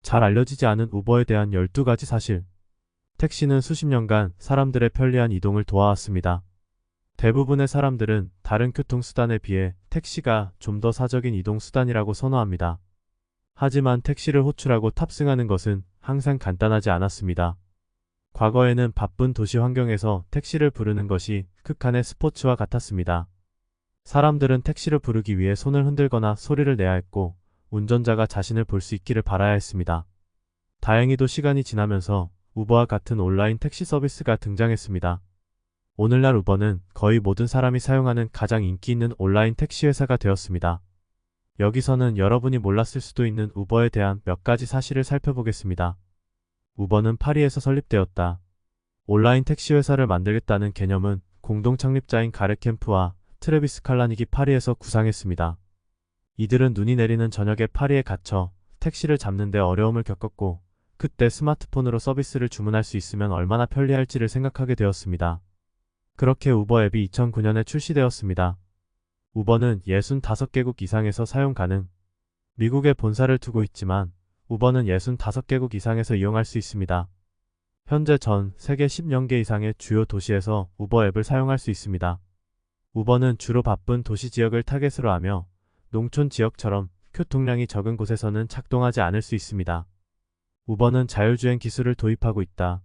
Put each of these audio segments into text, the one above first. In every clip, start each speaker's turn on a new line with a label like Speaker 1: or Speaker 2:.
Speaker 1: 잘 알려지지 않은 우버에 대한 12가지 사실. 택시는 수십 년간 사람들의 편리한 이동을 도와왔습니다. 대부분의 사람들은 다른 교통수단에 비해 택시가 좀 더 사적인 이동수단이라고 선호합니다. 하지만 택시를 호출하고 탑승하는 것은 항상 간단하지 않았습니다. 과거에는 바쁜 도시 환경에서 택시를 부르는 것이 극한의 스포츠와 같았습니다. 사람들은 택시를 부르기 위해 손을 흔들거나 소리를 내야 했고, 운전자가 자신을 볼 수 있기를 바라야 했습니다. 다행히도 시간이 지나면서 우버와 같은 온라인 택시 서비스가 등장했습니다. 오늘날 우버는 거의 모든 사람이 사용하는 가장 인기 있는 온라인 택시 회사가 되었습니다. 여기서는 여러분이 몰랐을 수도 있는 우버에 대한 몇 가지 사실을 살펴보겠습니다. 우버는 파리에서 설립되었다. 온라인 택시 회사를 만들겠다는 개념은 공동 창립자인 가레 캠프와 트래비스 칼라닉이 파리에서 구상했습니다. 이들은 눈이 내리는 저녁에 파리에 갇혀 택시를 잡는 데 어려움을 겪었고, 그때 스마트폰으로 서비스를 주문할 수 있으면 얼마나 편리할지를 생각하게 되었습니다. 그렇게 우버 앱이 2009년에 출시되었습니다. 우버는 65개국 이상에서 사용 가능. 미국에 본사를 두고 있지만 우버는 65개국 이상에서 이용할 수 있습니다. 현재 전 세계 10여 개 이상의 주요 도시에서 우버 앱을 사용할 수 있습니다. 우버는 주로 바쁜 도시 지역을 타겟으로 하며 농촌 지역처럼 교통량이 적은 곳에서는 작동하지 않을 수 있습니다. 우버는 자율주행 기술을 도입하고 있다.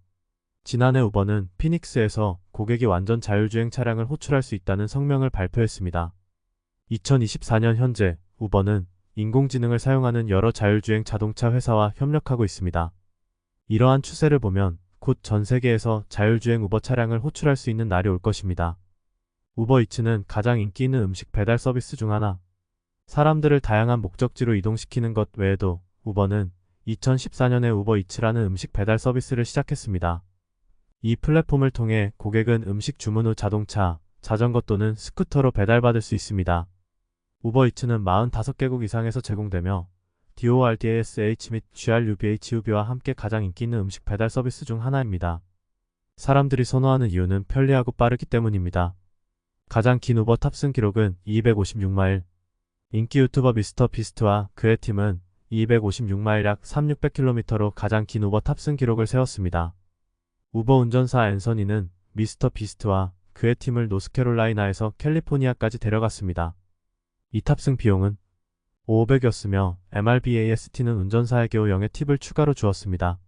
Speaker 1: 지난해 우버는 피닉스에서 고객이 완전 자율주행 차량을 호출할 수 있다는 성명을 발표했습니다. 2024년 현재 우버는 인공지능을 사용하는 여러 자율주행 자동차 회사와 협력하고 있습니다. 이러한 추세를 보면 곧 전 세계에서 자율주행 우버 차량을 호출할 수 있는 날이 올 것입니다. 우버이츠는 가장 인기 있는 음식 배달 서비스 중 하나. 사람들을 다양한 목적지로 이동시키는 것 외에도 우버는 2014년에 우버이츠라는 음식 배달 서비스를 시작했습니다. 이 플랫폼을 통해 고객은 음식 주문 후 자동차, 자전거 또는 스쿠터로 배달받을 수 있습니다. 우버이츠는 45개국 이상에서 제공되며 DORDASH 및 GRUBHUB와 함께 가장 인기 있는 음식 배달 서비스 중 하나입니다. 사람들이 선호하는 이유는 편리하고 빠르기 때문입니다. 가장 긴 우버 탑승 기록은 256마일. 인기 유튜버 미스터 비스트와 그의 팀은 256마일 약 3600km로 가장 긴 우버 탑승 기록을 세웠습니다. 우버 운전사 앤서니는 미스터 비스트와 그의 팀을 노스캐롤라이나에서 캘리포니아까지 데려갔습니다. 이 탑승 비용은 500이었으며 MRBAST는 운전사에게 0의 팁을 추가로 주었습니다.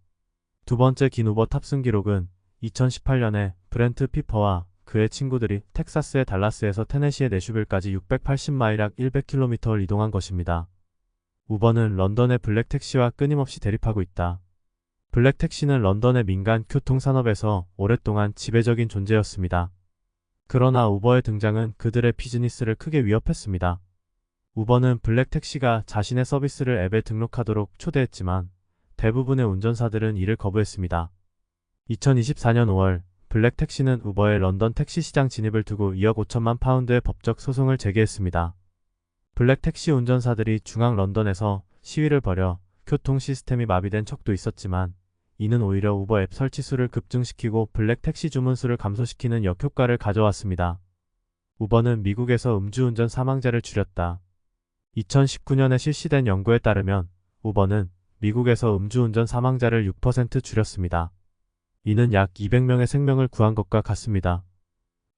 Speaker 1: 두 번째 긴 우버 탑승 기록은 2018년에 브렌트 피퍼와 그의 친구들이 텍사스의 달라스에서 테네시의 내슈빌까지 680마일 약 100km를 이동한 것입니다. 우버는 런던의 블랙택시와 끊임없이 대립하고 있다. 블랙택시는 런던의 민간 교통산업에서 오랫동안 지배적인 존재였습니다. 그러나 우버의 등장은 그들의 비즈니스를 크게 위협했습니다. 우버는 블랙택시가 자신의 서비스를 앱에 등록하도록 초대했지만 대부분의 운전사들은 이를 거부했습니다. 2024년 5월 블랙택시는 우버의 런던 택시 시장 진입을 두고 2억 5천만 파운드의 법적 소송을 제기했습니다. 블랙택시 운전사들이 중앙 런던에서 시위를 벌여 교통 시스템이 마비된 척도 있었지만 이는 오히려 우버 앱 설치 수를 급증시키고 블랙택시 주문 수를 감소시키는 역효과를 가져왔습니다. 우버는 미국에서 음주운전 사망자를 줄였다. 2019년에 실시된 연구에 따르면 우버는 미국에서 음주운전 사망자를 6% 줄였습니다. 이는 약 200명의 생명을 구한 것과 같습니다.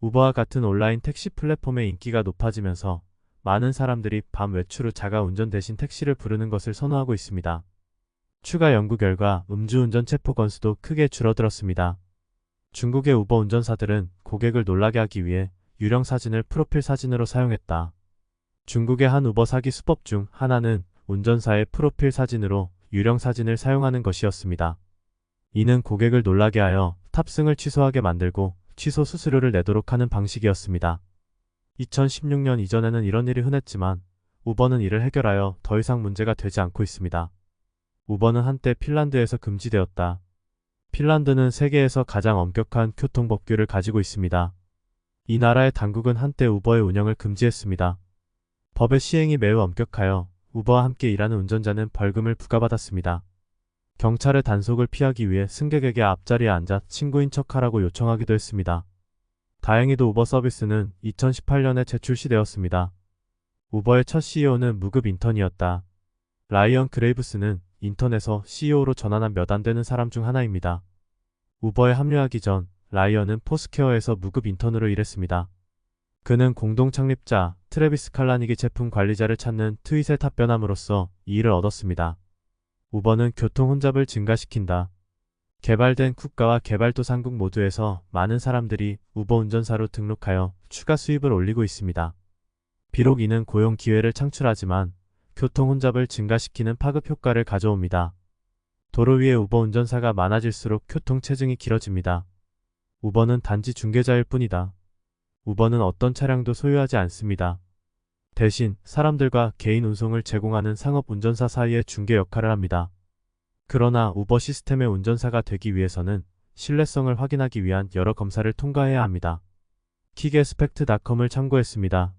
Speaker 1: 우버와 같은 온라인 택시 플랫폼의 인기가 높아지면서 많은 사람들이 밤 외출 후 자가 운전 대신 택시를 부르는 것을 선호하고 있습니다. 추가 연구 결과 음주운전 체포 건수도 크게 줄어들었습니다. 중국의 우버 운전사들은 고객을 놀라게 하기 위해 유령 사진을 프로필 사진으로 사용했다. 중국의 한 우버 사기 수법 중 하나는 운전사의 프로필 사진으로 유령 사진을 사용하는 것이었습니다. 이는 고객을 놀라게 하여 탑승을 취소하게 만들고 취소 수수료를 내도록 하는 방식이었습니다. 2016년 이전에는 이런 일이 흔했지만 우버는 이를 해결하여 더 이상 문제가 되지 않고 있습니다. 우버는 한때 핀란드에서 금지되었다. 핀란드는 세계에서 가장 엄격한 교통법규를 가지고 있습니다. 이 나라의 당국은 한때 우버의 운영을 금지했습니다. 법의 시행이 매우 엄격하여 우버와 함께 일하는 운전자는 벌금을 부과받았습니다. 경찰의 단속을 피하기 위해 승객에게 앞자리에 앉아 친구인 척하라고 요청하기도 했습니다. 다행히도 우버 서비스는 2018년에 재출시되었습니다. 우버의 첫 CEO는 무급 인턴이었다. 라이언 그레이브스는 인턴에서 CEO로 전환한 몇 안 되는 사람 중 하나입니다. 우버에 합류하기 전 라이언은 포스케어에서 무급 인턴으로 일했습니다. 그는 공동 창립자 트래비스 칼라니기 제품 관리자를 찾는 트윗에 답변함으로써 이 일을 얻었습니다. 우버는 교통 혼잡을 증가시킨다. 개발된 국가와 개발도상국 모두에서 많은 사람들이 우버 운전사로 등록하여 추가 수입을 올리고 있습니다. 비록 이는 고용 기회를 창출하지만 교통 혼잡을 증가시키는 파급 효과를 가져옵니다. 도로 위에 우버 운전사가 많아질수록 교통 체증이 길어집니다. 우버는 단지 중개자일 뿐이다. 우버는 어떤 차량도 소유하지 않습니다. 대신 사람들과 개인 운송을 제공하는 상업 운전사 사이의 중개 역할을 합니다. 그러나 우버 시스템의 운전사가 되기 위해서는 신뢰성을 확인하기 위한 여러 검사를 통과해야 합니다. 킥에스펙트.com을 참고했습니다.